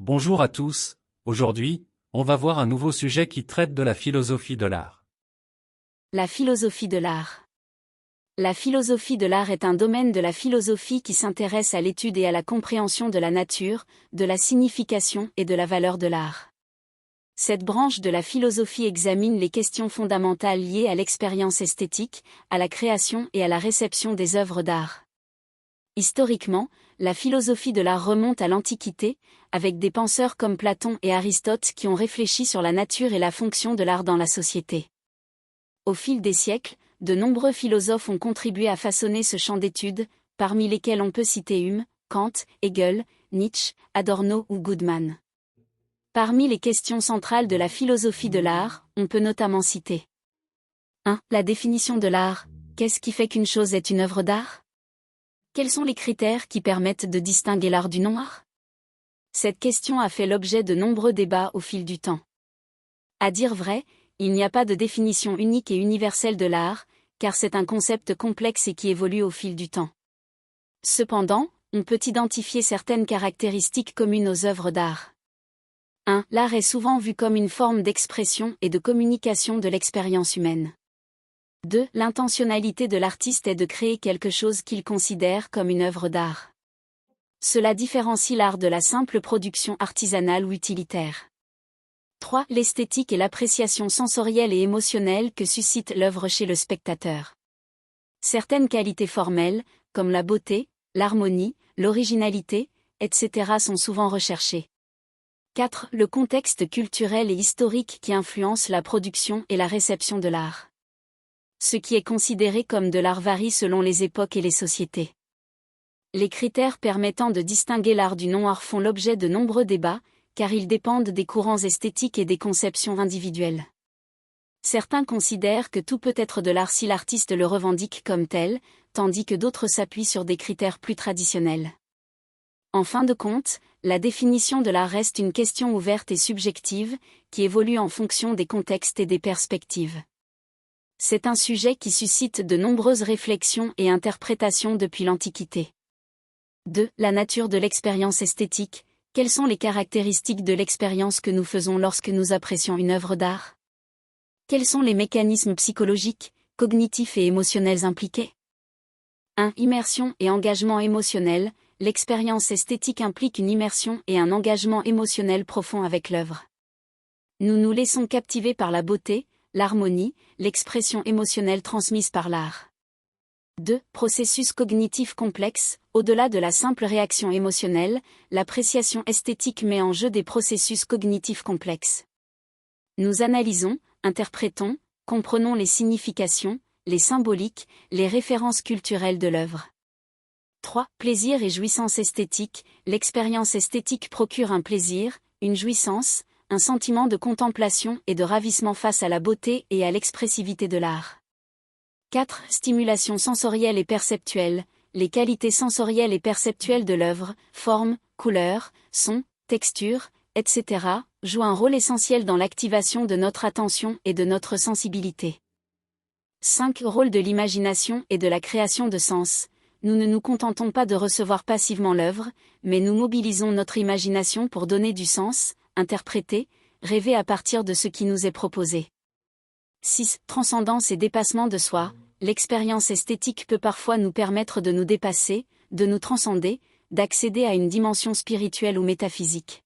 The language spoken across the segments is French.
Bonjour à tous, aujourd'hui, on va voir un nouveau sujet qui traite de la philosophie de l'art. La philosophie de l'art. La philosophie de l'art est un domaine de la philosophie qui s'intéresse à l'étude et à la compréhension de la nature, de la signification et de la valeur de l'art. Cette branche de la philosophie examine les questions fondamentales liées à l'expérience esthétique, à la création et à la réception des œuvres d'art. Historiquement, la philosophie de l'art remonte à l'Antiquité, avec des penseurs comme Platon et Aristote qui ont réfléchi sur la nature et la fonction de l'art dans la société. Au fil des siècles, de nombreux philosophes ont contribué à façonner ce champ d'études, parmi lesquels on peut citer Hume, Kant, Hegel, Nietzsche, Adorno ou Goodman. Parmi les questions centrales de la philosophie de l'art, on peut notamment citer 1. La définition de l'art. Qu'est-ce qui fait qu'une chose est une œuvre d'art? Quels sont les critères qui permettent de distinguer l'art du non-art? Cette question a fait l'objet de nombreux débats au fil du temps. À dire vrai, il n'y a pas de définition unique et universelle de l'art, car c'est un concept complexe et qui évolue au fil du temps. Cependant, on peut identifier certaines caractéristiques communes aux œuvres d'art. 1. L'art est souvent vu comme une forme d'expression et de communication de l'expérience humaine. 2. L'intentionnalité de l'artiste est de créer quelque chose qu'il considère comme une œuvre d'art. Cela différencie l'art de la simple production artisanale ou utilitaire. 3. L'esthétique et l'appréciation sensorielle et émotionnelle que suscite l'œuvre chez le spectateur. Certaines qualités formelles, comme la beauté, l'harmonie, l'originalité, etc. sont souvent recherchées. 4. Le contexte culturel et historique qui influence la production et la réception de l'art. Ce qui est considéré comme de l'art varie selon les époques et les sociétés. Les critères permettant de distinguer l'art du non-art font l'objet de nombreux débats, car ils dépendent des courants esthétiques et des conceptions individuelles. Certains considèrent que tout peut être de l'art si l'artiste le revendique comme tel, tandis que d'autres s'appuient sur des critères plus traditionnels. En fin de compte, la définition de l'art reste une question ouverte et subjective, qui évolue en fonction des contextes et des perspectives. C'est un sujet qui suscite de nombreuses réflexions et interprétations depuis l'Antiquité. 2. La nature de l'expérience esthétique. Quelles sont les caractéristiques de l'expérience que nous faisons lorsque nous apprécions une œuvre d'art? Quels sont les mécanismes psychologiques, cognitifs et émotionnels impliqués? 1. Immersion et engagement émotionnel. L'expérience esthétique implique une immersion et un engagement émotionnel profond avec l'œuvre. Nous nous laissons captiver par la beauté, l'harmonie, l'expression émotionnelle transmise par l'art. 2. Processus cognitif complexe. Au-delà de la simple réaction émotionnelle, l'appréciation esthétique met en jeu des processus cognitifs complexes. Nous analysons, interprétons, comprenons les significations, les symboliques, les références culturelles de l'œuvre. 3. Plaisir et jouissance esthétique. L'expérience esthétique procure un plaisir, une jouissance, un sentiment de contemplation et de ravissement face à la beauté et à l'expressivité de l'art. 4. Stimulation sensorielle et perceptuelle. Les qualités sensorielles et perceptuelles de l'œuvre, forme, couleur, son, texture, etc., jouent un rôle essentiel dans l'activation de notre attention et de notre sensibilité. 5. Rôle de l'imagination et de la création de sens. Nous ne nous contentons pas de recevoir passivement l'œuvre, mais nous mobilisons notre imagination pour donner du sens, interpréter, rêver à partir de ce qui nous est proposé. 6. Transcendance et dépassement de soi. L'expérience esthétique peut parfois nous permettre de nous dépasser, de nous transcender, d'accéder à une dimension spirituelle ou métaphysique.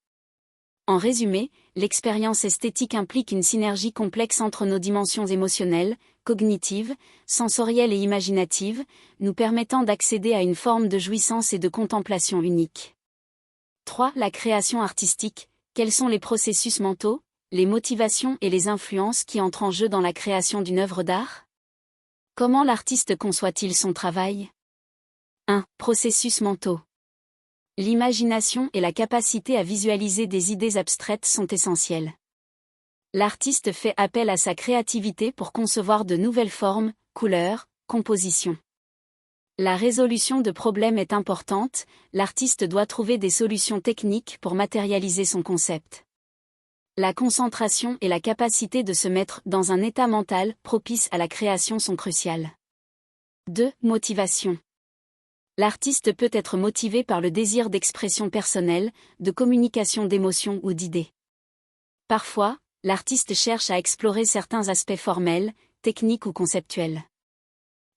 En résumé, l'expérience esthétique implique une synergie complexe entre nos dimensions émotionnelles, cognitives, sensorielles et imaginatives, nous permettant d'accéder à une forme de jouissance et de contemplation unique. 3. La création artistique. Quels sont les processus mentaux, les motivations et les influences qui entrent en jeu dans la création d'une œuvre d'art? Comment l'artiste conçoit-il son travail? 1. Processus mentaux. L'imagination et la capacité à visualiser des idées abstraites sont essentielles. L'artiste fait appel à sa créativité pour concevoir de nouvelles formes, couleurs, compositions. La résolution de problèmes est importante, l'artiste doit trouver des solutions techniques pour matérialiser son concept. La concentration et la capacité de se mettre dans un état mental propice à la création sont cruciales. 2. Motivation. L'artiste peut être motivé par le désir d'expression personnelle, de communication d'émotions ou d'idées. Parfois, l'artiste cherche à explorer certains aspects formels, techniques ou conceptuels.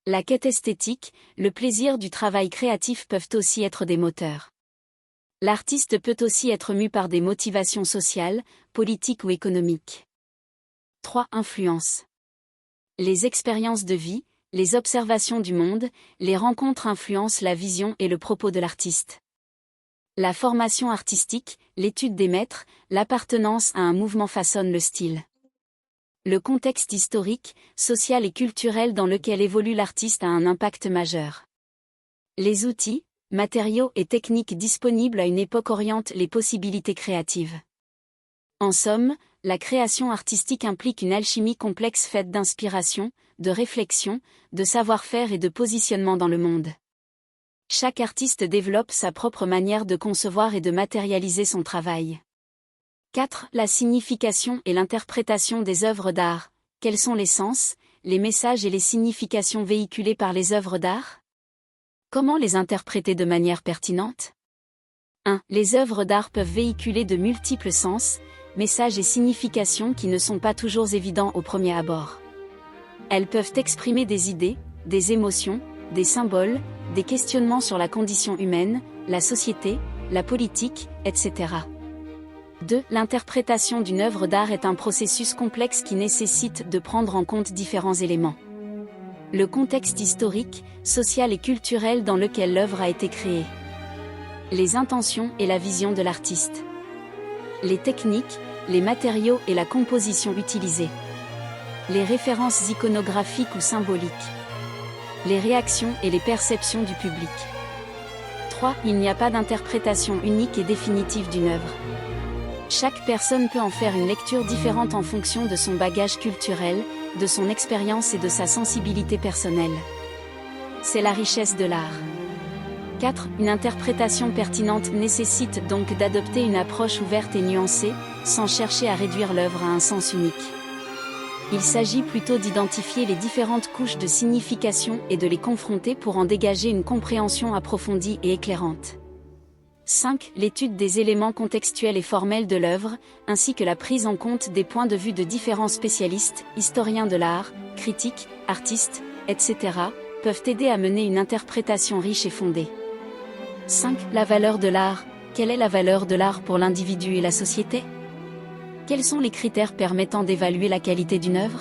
La quête esthétique, le plaisir du travail créatif peuvent aussi être des moteurs. L'artiste peut aussi être mu par des motivations sociales, politiques ou économiques. 3. Influence. Les expériences de vie, les observations du monde, les rencontres influencent la vision et le propos de l'artiste. La formation artistique, l'étude des maîtres, l'appartenance à un mouvement façonnent le style. Le contexte historique, social et culturel dans lequel évolue l'artiste a un impact majeur. Les outils, matériaux et techniques disponibles à une époque orientent les possibilités créatives. En somme, la création artistique implique une alchimie complexe faite d'inspiration, de réflexion, de savoir-faire et de positionnement dans le monde. Chaque artiste développe sa propre manière de concevoir et de matérialiser son travail. 4. La signification et l'interprétation des œuvres d'art. Quels sont les sens, les messages et les significations véhiculées par les œuvres d'art? Comment les interpréter de manière pertinente? 1. Les œuvres d'art peuvent véhiculer de multiples sens, messages et significations qui ne sont pas toujours évidents au premier abord. Elles peuvent exprimer des idées, des émotions, des symboles, des questionnements sur la condition humaine, la société, la politique, etc. 2. L'interprétation d'une œuvre d'art est un processus complexe qui nécessite de prendre en compte différents éléments. Le contexte historique, social et culturel dans lequel l'œuvre a été créée. Les intentions et la vision de l'artiste. Les techniques, les matériaux et la composition utilisée. Les références iconographiques ou symboliques. Les réactions et les perceptions du public. 3. Il n'y a pas d'interprétation unique et définitive d'une œuvre. Chaque personne peut en faire une lecture différente en fonction de son bagage culturel, de son expérience et de sa sensibilité personnelle. C'est la richesse de l'art. 4. Une interprétation pertinente nécessite donc d'adopter une approche ouverte et nuancée, sans chercher à réduire l'œuvre à un sens unique. Il s'agit plutôt d'identifier les différentes couches de signification et de les confronter pour en dégager une compréhension approfondie et éclairante. 5. L'étude des éléments contextuels et formels de l'œuvre, ainsi que la prise en compte des points de vue de différents spécialistes, historiens de l'art, critiques, artistes, etc., peuvent aider à mener une interprétation riche et fondée. 5. La valeur de l'art. Quelle est la valeur de l'art pour l'individu et la société? Quels sont les critères permettant d'évaluer la qualité d'une œuvre?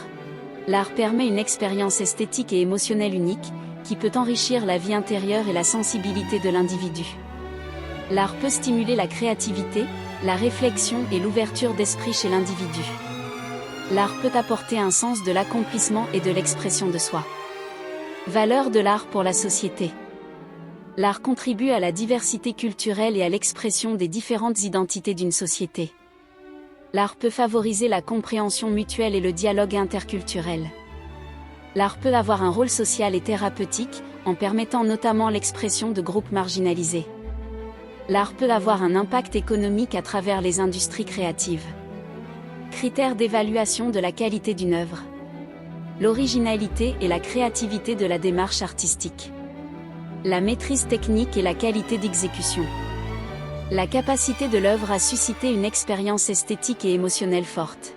L'art permet une expérience esthétique et émotionnelle unique, qui peut enrichir la vie intérieure et la sensibilité de l'individu. L'art peut stimuler la créativité, la réflexion et l'ouverture d'esprit chez l'individu. L'art peut apporter un sens de l'accomplissement et de l'expression de soi. Valeur de l'art pour la société. L'art contribue à la diversité culturelle et à l'expression des différentes identités d'une société. L'art peut favoriser la compréhension mutuelle et le dialogue interculturel. L'art peut avoir un rôle social et thérapeutique, en permettant notamment l'expression de groupes marginalisés. L'art peut avoir un impact économique à travers les industries créatives. Critères d'évaluation de la qualité d'une œuvre. L'originalité et la créativité de la démarche artistique. La maîtrise technique et la qualité d'exécution. La capacité de l'œuvre à susciter une expérience esthétique et émotionnelle forte.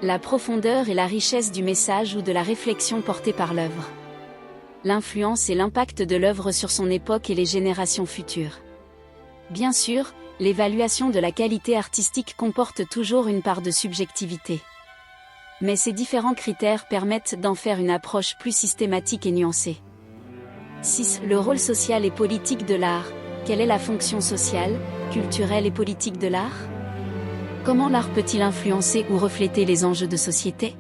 La profondeur et la richesse du message ou de la réflexion portée par l'œuvre. L'influence et l'impact de l'œuvre sur son époque et les générations futures. Bien sûr, l'évaluation de la qualité artistique comporte toujours une part de subjectivité. Mais ces différents critères permettent d'en faire une approche plus systématique et nuancée. 6. Le rôle social et politique de l'art. Quelle est la fonction sociale, culturelle et politique de l'art? Comment l'art peut-il influencer ou refléter les enjeux de société?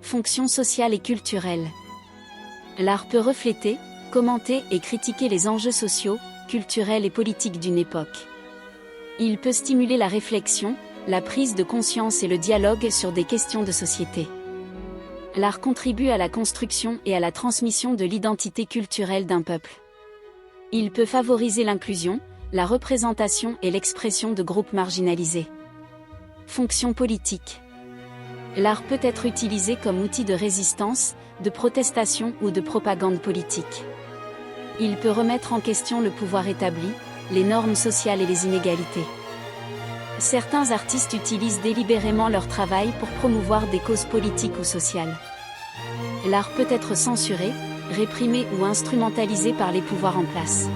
Fonction sociale et culturelle. L'art peut refléter, commenter et critiquer les enjeux sociaux, culturels et politiques d'une époque. Il peut stimuler la réflexion, la prise de conscience et le dialogue sur des questions de société. L'art contribue à la construction et à la transmission de l'identité culturelle d'un peuple. Il peut favoriser l'inclusion, la représentation et l'expression de groupes marginalisés. Fonction politique. L'art peut être utilisé comme outil de résistance, de protestation ou de propagande politique. Il peut remettre en question le pouvoir établi, les normes sociales et les inégalités. Certains artistes utilisent délibérément leur travail pour promouvoir des causes politiques ou sociales. L'art peut être censuré, réprimé ou instrumentalisé par les pouvoirs en place.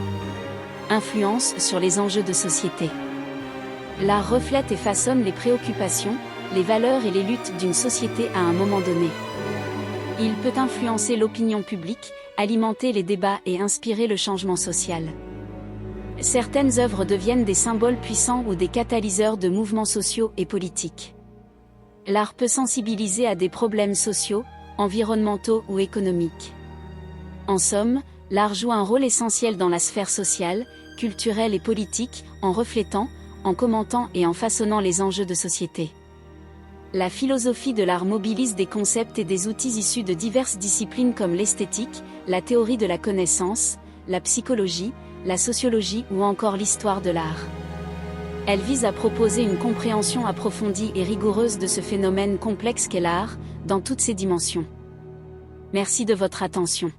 Influence sur les enjeux de société. L'art reflète et façonne les préoccupations, les valeurs et les luttes d'une société à un moment donné. Il peut influencer l'opinion publique, alimenter les débats et inspirer le changement social. Certaines œuvres deviennent des symboles puissants ou des catalyseurs de mouvements sociaux et politiques. L'art peut sensibiliser à des problèmes sociaux, environnementaux ou économiques. En somme, l'art joue un rôle essentiel dans la sphère sociale, culturelle et politique, en reflétant, en commentant et en façonnant les enjeux de société. La philosophie de l'art mobilise des concepts et des outils issus de diverses disciplines comme l'esthétique, la théorie de la connaissance, la psychologie, la sociologie ou encore l'histoire de l'art. Elle vise à proposer une compréhension approfondie et rigoureuse de ce phénomène complexe qu'est l'art, dans toutes ses dimensions. Merci de votre attention.